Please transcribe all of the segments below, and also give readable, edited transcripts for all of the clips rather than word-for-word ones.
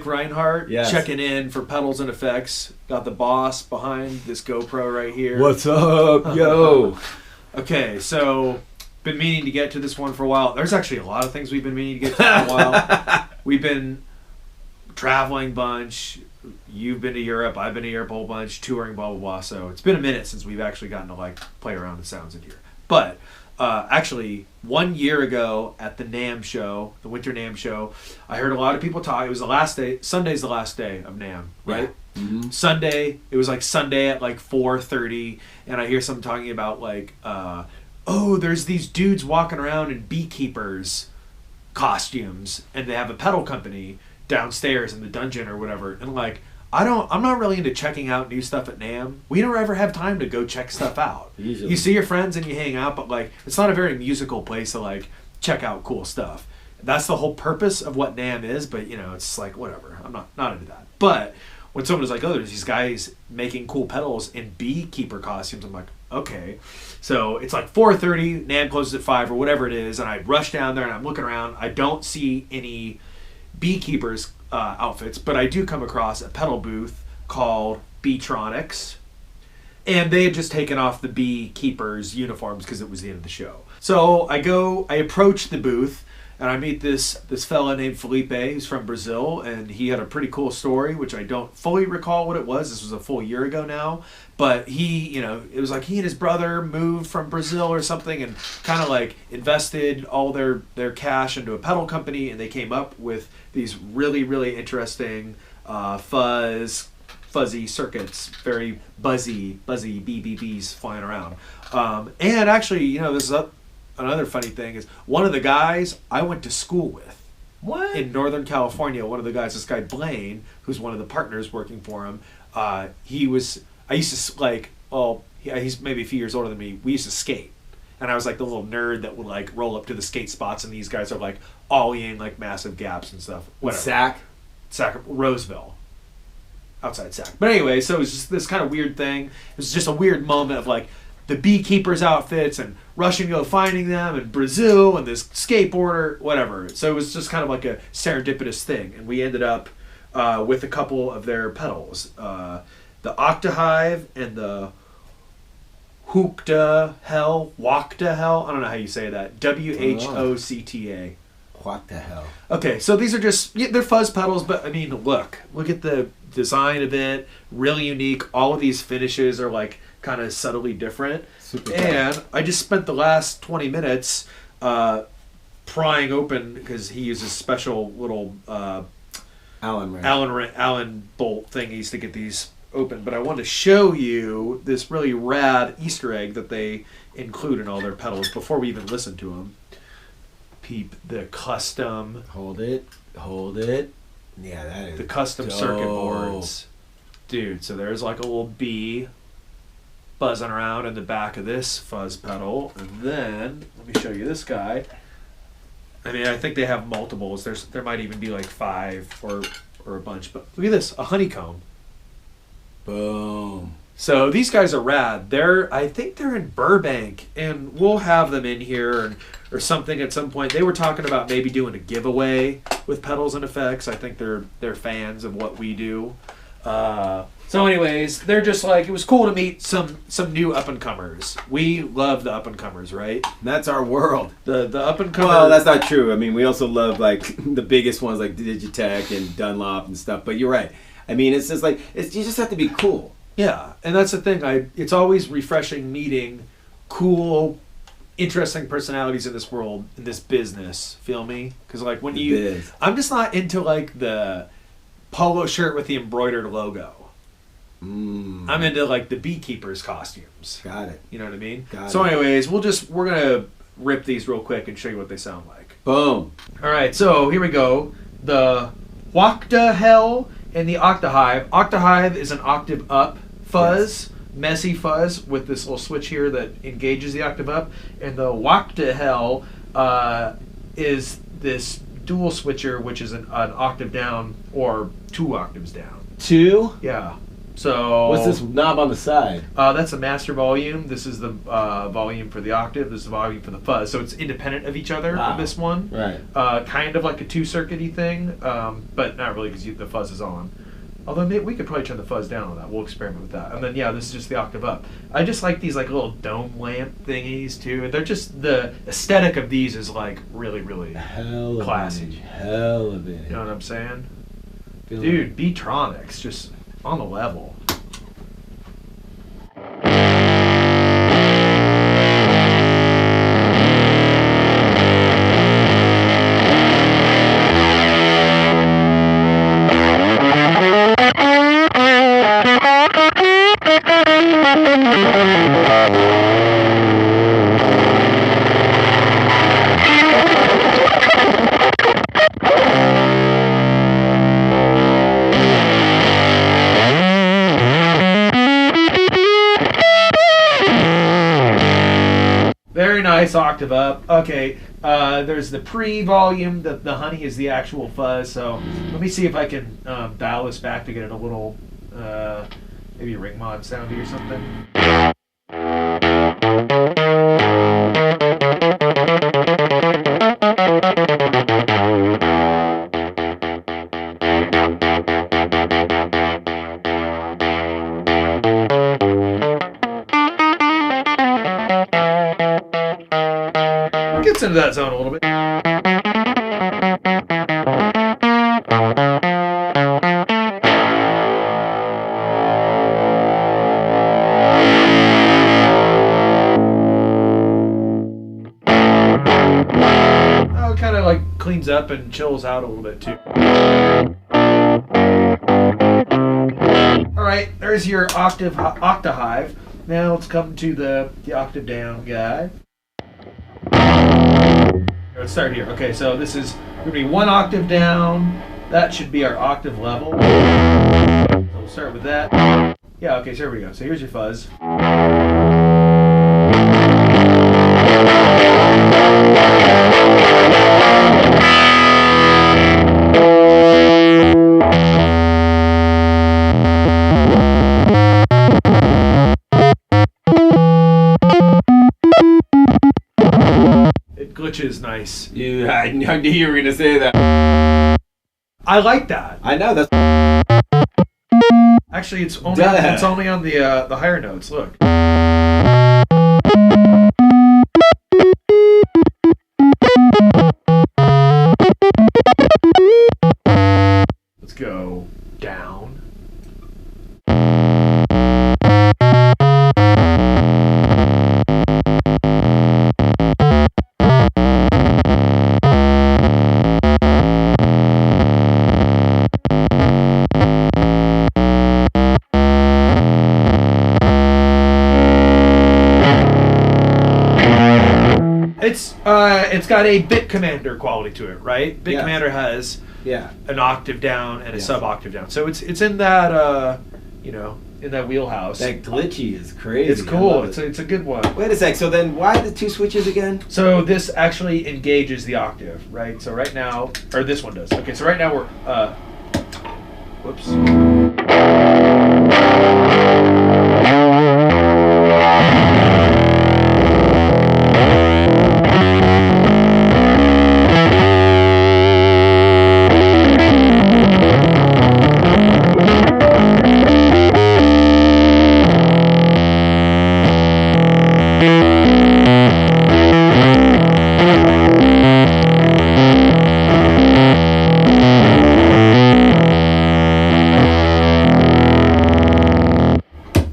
Mike Reinhardt, Yes. checking in for Pedals and Effects. Got the boss behind this GoPro right here. What's up, yo? Okay, so been meaning to get to this one for a while. There's actually a lot of things we've been meaning to get to for a while. We've been traveling a bunch. You've been to Europe. I've been to Europe a whole bunch, touring, blah, blah, blah. So it's been a minute since we've actually gotten to like play around with sounds in here. But actually, 1 year ago at the NAMM show, the Winter NAMM show, I heard a lot of people talk. It was the last day. Sunday's the last day of NAMM, right? Yeah. Mm-hmm. Sunday, it was like Sunday at like 4:30, and I hear someone talking about like, oh, there's these dudes walking around in beekeepers costumes, and they have a pedal company downstairs in the dungeon or whatever. And like, I'm not really into checking out new stuff at NAMM. We don't ever have time to go check stuff out. Usually. You see your friends and you hang out, but like, it's not a very musical place to like check out cool stuff. That's the whole purpose of what NAMM is, but you know, it's like, whatever. I'm not into that. But when someone is like, oh, there's these guys making cool pedals in beekeeper costumes, I'm like, okay. So it's like 4:30, NAMM closes at 5 or whatever it is, and I rush down there and I'm looking around. I don't see any beekeepers outfits, but I do come across a pedal booth called Beetronics, and they had just taken off the beekeepers uniforms because it was the end of the show. So I approach the booth, and I meet this fella named Felipe, who's from Brazil, and he had a pretty cool story, which I don't fully recall what it was. This was a full year ago now, but he, it was like he and his brother moved from Brazil or something and kind of like invested all their cash into a pedal company, and they came up with these really, really interesting fuzzy circuits, very buzzy BBBs flying around. And actually, this is another funny thing is one of the guys I went to school with. What? In Northern California, one of the guys, this guy Blaine, who's one of the partners working for him, he's maybe a few years older than me. We used to skate. And I was like the little nerd that would like roll up to the skate spots, and these guys are like ollieing like massive gaps and stuff. Whatever. Sac, Roseville. Outside Sac. But anyway, so it was just this kind of weird thing. It was just a weird moment of like the beekeepers outfits and rushing to go finding them in Brazil and this skateboarder, whatever. So it was just kind of like a serendipitous thing. And we ended up with a couple of their pedals. The Octahive and the Whoctahell. I don't know how you say that. Whocta. Octahive. Okay, so these are just, they're fuzz pedals, but I mean, look at the design of it. Really unique. All of these finishes are like kind of subtly different. Super and cool. I just spent the last 20 minutes prying open, because he uses special little Allen bolt thingies to get these open. But I wanted to show you this really rad Easter egg that they include in all their pedals before we even listen to them. Peep the custom. Hold it. Yeah, that is the custom dope. Circuit boards. Dude, so there's like a little bee buzzing around in the back of this fuzz pedal. And then, let me show you this guy. I mean, I think they have multiples. There might even be like 5 or a bunch. But look at this, a honeycomb. Boom. So these guys are rad. I think they're in Burbank, and we'll have them in here or something at some point. They were talking about maybe doing a giveaway with Pedals and Effects. I think they're fans of what we do. So anyways, they're just like, it was cool to meet some new up-and-comers. We love the up-and-comers, right? That's our world. The up-and-comers. Well, that's not true. I mean, we also love like the biggest ones like Digitech and Dunlop and stuff. But you're right. I mean, it's just like, you just have to be cool. Yeah, and that's the thing. It's always refreshing meeting cool, interesting personalities in this world, in this business. Feel me? Because like when I'm just not into like the polo shirt with the embroidered logo. I'm into like the beekeepers costumes. Got it. You know what I mean? Got so it. anyways, we're gonna rip these real quick and show you what they sound like. Boom. All right, so here we go. The Whoctahell and the Octahive. Octahive is an octave up fuzz, messy fuzz with this little switch here that engages the octave up, and the Whoctahell is this dual switcher, which is an octave down or 2 octaves down. 2? Yeah. So What's this knob on the side? That's the master volume. This is the volume for the octave. This is the volume for the fuzz. So it's independent of each other. Wow. On this one, Right? kind of like a 2-circuity thing, but not really because the fuzz is on. Although we could probably turn the fuzz down on that. We'll experiment with that. And then this is just the octave up. I just like these like little dome lamp thingies too. They're just the aesthetic of these is like really really classy. Hell of it. You know what I'm saying? Dude, Beetronics just on the level. Very nice octave up. Okay, there's the pre-volume. The honey is the actual fuzz. So let me see if I can dial this back to get it a little, maybe ring mod soundy or something. Gets into that zone a little bit. Oh, kind of like cleans up and chills out a little bit too. All right, there's your Octahive. Now let's come to the octave down guy. Let's start here. Okay, so this is going to be 1 octave down. That should be our octave level. So we'll start with that. Yeah, okay, so here we go. So here's your fuzz. Glitches nice. I knew you were gonna say that. I like that. I know that's. Actually, it's only on the higher notes. Look. Let's go down. It's got a bit commander quality to it, right? Bit commander has an octave down and a sub octave down, so it's in that in that wheelhouse. That glitchy is crazy. It's cool. It's a good one. Wait a sec. So then, why the 2 switches again? So this actually engages the octave, right? So right now, or this one does. Okay, so right now we're whoops.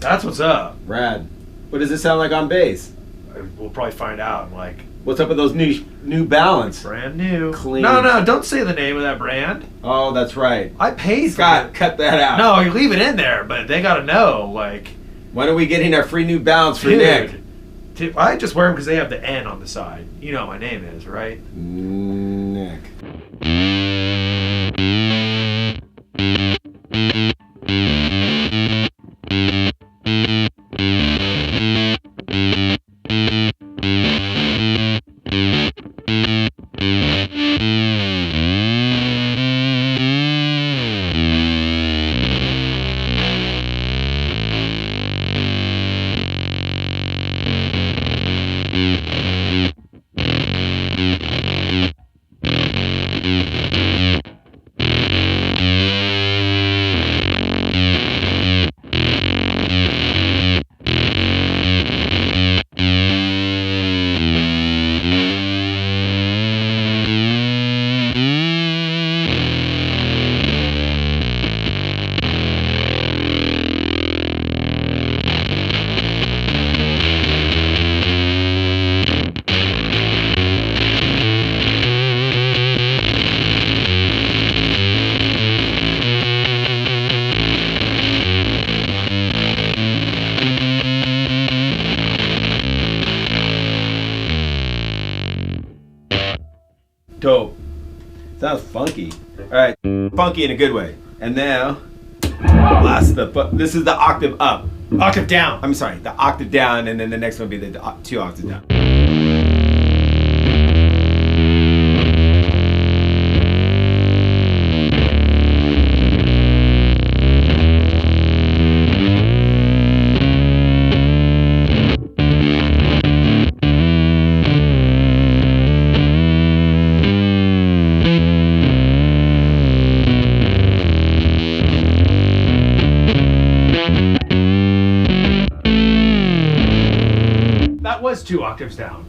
That's what's up. Rad. What does it sound like on bass? We'll probably find out. Like, what's up with those New Balance? Brand new. Clean. No, don't say the name of that brand. Oh, that's right. I paid Scott, for it. cut that out. No, you leave it in there, but they gotta know. Like, when are we getting our free New Balance for Nick? I just wear them because they have the N on the side. You know what my name is, right? Nick. Dope. Sounds funky. All right, funky in a good way. And now, this is the octave up. Octave down. I'm sorry, the octave down, and then the next one will be the 2 octaves down. That was 2 octaves down.